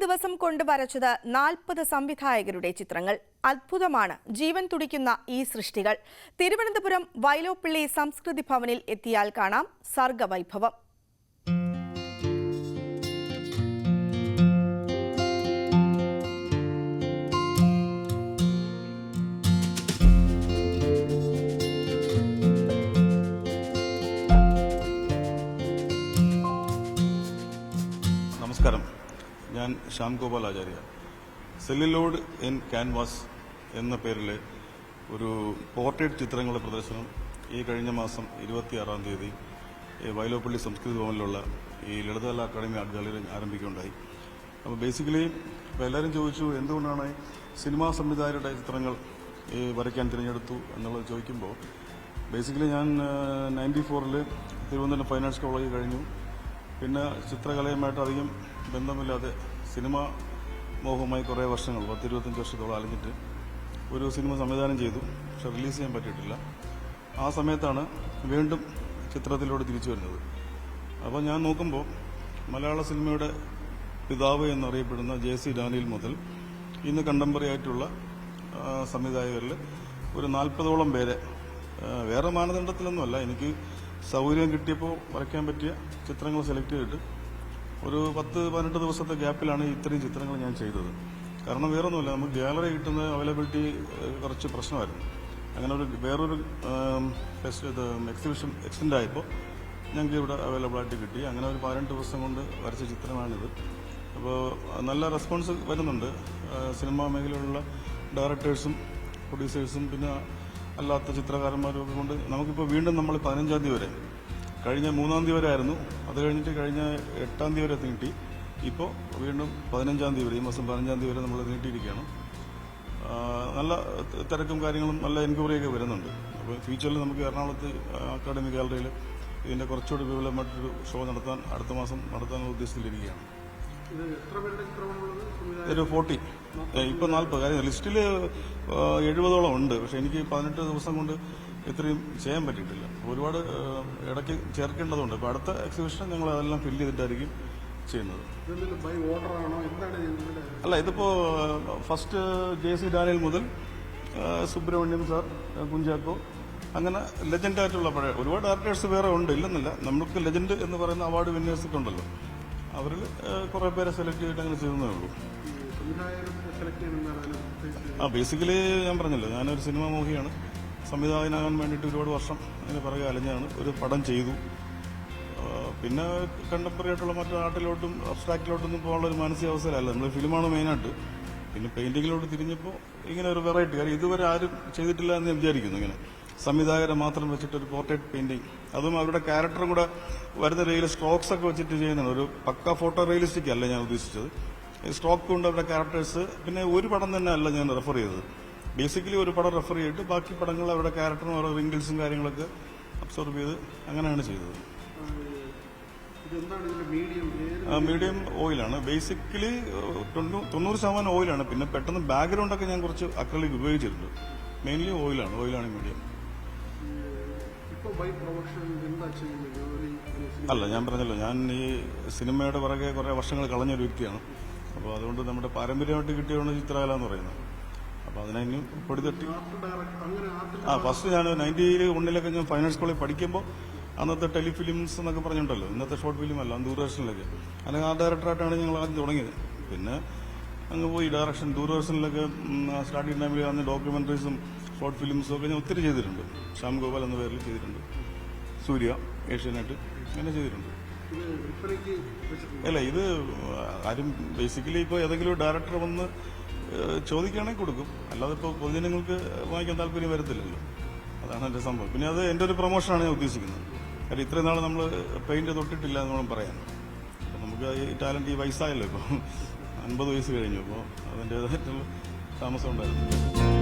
ദിവസം കൊണ്ട് വരച്ചത് 40 സംവിധായകരുടെ ചിത്രങ്ങൾ. അത്ഭുതമാണ് ജീവൻ തുടിക്കുന്ന ഈ സൃഷ്ടികൾ. തിരുവനന്തപുരം വൈലോപ്പിള്ളി സംസ്കൃതി ഭവനിൽ എത്തിയാൽ കാണാം സർഗവൈഭവം. നമസ്കാരം, ഞാൻ ശ്യാം ഗോപാൽ ആചാര്യ. സെല്ലുലോഡ് ഇൻ ക്യാൻവാസ് എന്ന പേരിൽ ഒരു പോർട്രേറ്റ് ചിത്രങ്ങളുടെ പ്രദർശനം ഈ കഴിഞ്ഞ മാസം 26-ാം തീയതി വൈലോപ്പള്ളി സംസ്കൃതി ഭവനിലുള്ള ഈ ലളിതകലാ അക്കാദമി ആർട്ട് ഗാലറി ആരംഭിക്കുകയുണ്ടായി. അപ്പോൾ ബേസിക്കലി എല്ലാവരും ചോദിച്ചു എന്തുകൊണ്ടാണ് സിനിമാ സംവിധായകരുടെ ചിത്രങ്ങൾ വരയ്ക്കാൻ തിരഞ്ഞെടുത്തു എന്നുള്ളത് ചോദിക്കുമ്പോൾ ബേസിക്കലി ഞാൻ 94-ൽ തിരുവനന്തപുരം ഫൈൻ ആർട്സ് കോളേജ് കഴിഞ്ഞു. പിന്നെ ചിത്രകലയുമായിട്ട് അധികം ബന്ധമില്ലാതെ സിനിമ മോഹമായി കുറേ വർഷങ്ങൾ 10-25 വർഷത്തോളം അലഞ്ഞിട്ട് ഒരു സിനിമ സംവിധാനം ചെയ്തു. പക്ഷെ റിലീസ് ചെയ്യാൻ പറ്റിയിട്ടില്ല. ആ സമയത്താണ് വീണ്ടും ചിത്രത്തിലൂടെ തിരിച്ചു വരുന്നത്. അപ്പോൾ ഞാൻ നോക്കുമ്പോൾ മലയാള സിനിമയുടെ പിതാവ് എന്നറിയപ്പെടുന്ന JC ഡാനിയൽ മുതൽ ഇന്ന് കണ്ടംപററി ആയിട്ടുള്ള സംവിധായകരിൽ ഒരു 40ഓളം പേരെ വേറെ മാനദണ്ഡത്തിലൊന്നുമല്ല, എനിക്ക് സൗകര്യം കിട്ടിയപ്പോൾ വരയ്ക്കാൻ പറ്റിയ ചിത്രങ്ങൾ സെലക്ട് ചെയ്തിട്ട് ഒരു 10-18 ദിവസത്തെ ഗ്യാപ്പിലാണ് ഇത്രയും ചിത്രങ്ങൾ ഞാൻ ചെയ്തത്. കാരണം വേറൊന്നുമില്ല, നമുക്ക് ഗാലറി കിട്ടുന്ന അവൈലബിലിറ്റി കുറച്ച് പ്രശ്നമായിരുന്നു. അങ്ങനെ വേറൊരു എക്സിബിഷൻ എക്സ്റ്റെൻഡ് ആയപ്പോൾ ഞങ്ങൾക്ക് ഇവിടെ അവൈലബിളായിട്ട് കിട്ടി. അങ്ങനെ ഒരു 18 ദിവസം കൊണ്ട് വരച്ച ചിത്രമാണിത്. അപ്പോൾ നല്ല റെസ്പോൺസ് വരുന്നുണ്ട്. സിനിമാ മേഖലയിലുള്ള ഡയറക്ടേഴ്സും പ്രൊഡ്യൂസേഴ്സും പിന്നെ അല്ലാത്ത ചിത്രകാരന്മാരും ഒക്കെ കൊണ്ട് നമുക്കിപ്പോൾ വീണ്ടും നമ്മൾ 15-ാം തീയതി വരെ, കഴിഞ്ഞ 3-ാം തീയതി വരെ ആയിരുന്നു, അത് കഴിഞ്ഞിട്ട് കഴിഞ്ഞ 8-ാം തീയതി വരെ നീട്ടി. ഇപ്പോൾ വീണ്ടും 15-ാം തീയതി വരെ, ഈ മാസം 15-ാം തീയതി വരെ നമ്മൾ നീട്ടിയിരിക്കുകയാണ്. നല്ല തിരക്കും കാര്യങ്ങളും നല്ല എൻക്വയറിയൊക്കെ വരുന്നുണ്ട്. അപ്പോൾ ഫ്യൂച്ചറിൽ നമുക്ക് എറണാകുളത്ത് അക്കാദമി ഗാലറിയിൽ ഇതിൻ്റെ കുറച്ചുകൂടി വിപുലമായിട്ടൊരു ഷോ അടുത്ത മാസം നടത്താനുള്ള ഉദ്ദേശത്തിലിരിക്കുകയാണ്. ഒരു 40, ഇപ്പം 40, കാര്യം ലിസ്റ്റിൽ 70ഓളം ഉണ്ട്. പക്ഷെ എനിക്ക് 18 ദിവസം കൊണ്ട് ഇത്രയും ചെയ്യാൻ പറ്റിയിട്ടില്ല. ഒരുപാട് ഇടയ്ക്ക് ചേർക്കേണ്ടതുണ്ട്. ഇപ്പോൾ അടുത്ത എക്സിബിഷൻ ഞങ്ങൾ അതെല്ലാം ഫില്ല് ചെയ്തിട്ടായിരിക്കും ചെയ്യുന്നത്. അല്ല, ഇതിപ്പോൾ ഫസ്റ്റ് JC ഡാനിയൽ മുതൽ സുബ്രഹ്മണ്യം സാർ, കുഞ്ചാക്കോ, അങ്ങനെ ലെജൻഡായിട്ടുള്ള പഴയ ഒരുപാട് ഡയറക്ടേഴ്സ് വേറെ ഉണ്ട്, ഇല്ലെന്നില്ല. നമുക്ക് ലെജൻഡ് എന്ന് പറയുന്ന അവാർഡ് വിന്നേഴ്സൊക്കെ ഉണ്ടല്ലോ, അവരിൽ കുറേ പേരെ സെലക്ട് ചെയ്തിട്ട് അങ്ങനെ ചെയ്യുന്നതേ ഉള്ളൂ. ബേസിക്കലി ഞാൻ പറഞ്ഞല്ലോ, ഞാനൊരു സിനിമ മോഹിയാണ്. സംവിധായകനാകാൻ വേണ്ടിയിട്ട് ഒരുപാട് വർഷം അതിന് പുറകെ അലഞ്ഞാണ്. ഒരു പടം ചെയ്തു. പിന്നെ കണ്ടംപററി ആയിട്ടുള്ള മറ്റു ആർട്ടിലോട്ടും അബ്സ്ട്രാക്റ്റിലോട്ടൊന്നും പോകാനുള്ള ഒരു മാനസികാവസ്ഥയിലല്ല, നമ്മൾ ഫിലിമാണ് മെയിനായിട്ട്. പിന്നെ പെയിന്റിങ്ങിലോട്ട് തിരിഞ്ഞപ്പോൾ ഇങ്ങനെ ഒരു വെറൈറ്റി, കാര്യം ഇതുവരെ ആരും ചെയ്തിട്ടില്ല എന്ന് ഞാൻ വിചാരിക്കുന്നു. ഇങ്ങനെ സംവിധായകരെ മാത്രം വെച്ചിട്ട് ഒരു പോർട്രേറ്റ് പെയിന്റിങ്, അതും അവരുടെ ക്യാരക്ടറും കൂടെ വരുന്ന രീതിയിൽ സ്ട്രോക്സ് ഒക്കെ വെച്ചിട്ട് ചെയ്യുന്നതാണ്. ഒരു പക്ക ഫോട്ടോ റിയലിസ്റ്റിക് അല്ല ഞാൻ ഉദ്ദേശിച്ചത്. സ്ട്രോക്ക് കൊണ്ട് അവരുടെ ക്യാരക്ടേഴ്സ്, പിന്നെ ഒരു പടം തന്നെ അല്ല ഞാൻ റെഫർ ചെയ്തത്. ബേസിക്കലി ഒരു പടം റെഫർ ചെയ്തിട്ട് ബാക്കി പടങ്ങൾ അവരുടെ ക്യാരക്ടറും ഓരോ റിങ്കിൾസും കാര്യങ്ങളൊക്കെ അബ്സോർബ് ചെയ്ത് അങ്ങനെയാണ് ചെയ്തത്. മീഡിയം ഓയിലാണ്. ബേസിക്കലി 90% ഓയിലാണ്. പിന്നെ പെട്ടെന്ന് ബാക്ക്ഗ്രൗണ്ടൊക്കെ ഞാൻ കുറച്ച് അക്രലിക് ഉപയോഗിച്ചിട്ടുണ്ട്. മെയിൻലി ഓയിലാണ് മീഡിയം. അല്ല, ഞാൻ പറഞ്ഞല്ലോ, ഞാൻ ഈ സിനിമയുടെ പുറകെ കുറേ വർഷങ്ങൾ കളഞ്ഞൊരു വ്യക്തിയാണ്. അപ്പോൾ അതുകൊണ്ട് നമ്മുടെ പാരമ്പര്യമായിട്ട് കിട്ടിയാണ് ചിത്രകല എന്ന് പറയുന്നത്. അപ്പോൾ അതിനും പൊടിതട്ടി ഫസ്റ്റ് ഞാൻ 91-ലൊക്കെ ഞാൻ ഫൈൻ ആർട്സ് കോളേജിൽ പഠിക്കുമ്പോൾ അന്നത്തെ ടെലിഫിലിംസ് എന്നൊക്കെ പറഞ്ഞിട്ടുണ്ടല്ലോ, ഇന്നത്തെ ഷോർട്ട് ഫിലിം അല്ല, ദൂരദർശനിലൊക്കെ. അല്ലെങ്കിൽ ആ ഡയറക്ടറായിട്ടാണ് ഞങ്ങൾ ആദ്യം തുടങ്ങിയത്. പിന്നെ അങ്ങ് പോയി ഡയറക്ഷൻ ദൂരദർശനിലൊക്കെ സ്റ്റാർട്ടിംഗ് ടൈമിൽ അന്ന് ഡോക്യുമെന്ററീസും ഷോർട്ട് ഫിലിംസും ഒക്കെ ഞാൻ ഒത്തിരി ചെയ്തിട്ടുണ്ട്. ശ്യാം ഗോപാൽ എന്ന പേരിൽ ചെയ്തിട്ടുണ്ട്. സൂര്യ, ഏഷ്യാനെറ്റ്, അങ്ങനെ ചെയ്തിട്ടുണ്ട്. അല്ല, ഇത് ആരും ബേസിക്കലി ഇപ്പോൾ ഏതെങ്കിലും ഒരു ഡയറക്ടർ വന്ന് ചോദിക്കുകയാണെങ്കിൽ കൊടുക്കും, അല്ലാതെ ഇപ്പോൾ പൊതുജനങ്ങൾക്ക് വാങ്ങിക്കാൻ താല്പര്യം വരത്തില്ലല്ലോ. അതാണ് എൻ്റെ സംഭവം. പിന്നെ അത് എൻ്റെ ഒരു പ്രൊമോഷനാണ് ഞാൻ ഉദ്ദേശിക്കുന്നത്. കാര്യം ഇത്രയും നാൾ നമ്മൾ പെയിന്റ് തൊട്ടിട്ടില്ല എന്ന് വേണം പറയാൻ. അപ്പോൾ നമുക്ക് ഈ ടാലന്റ് ഈ വയസ്സായല്ലോ, ഇപ്പോൾ 50 വയസ്സ് കഴിഞ്ഞു. അപ്പോൾ അതിൻ്റേതായിട്ടുള്ള താമസം ഉണ്ടായിരുന്നു.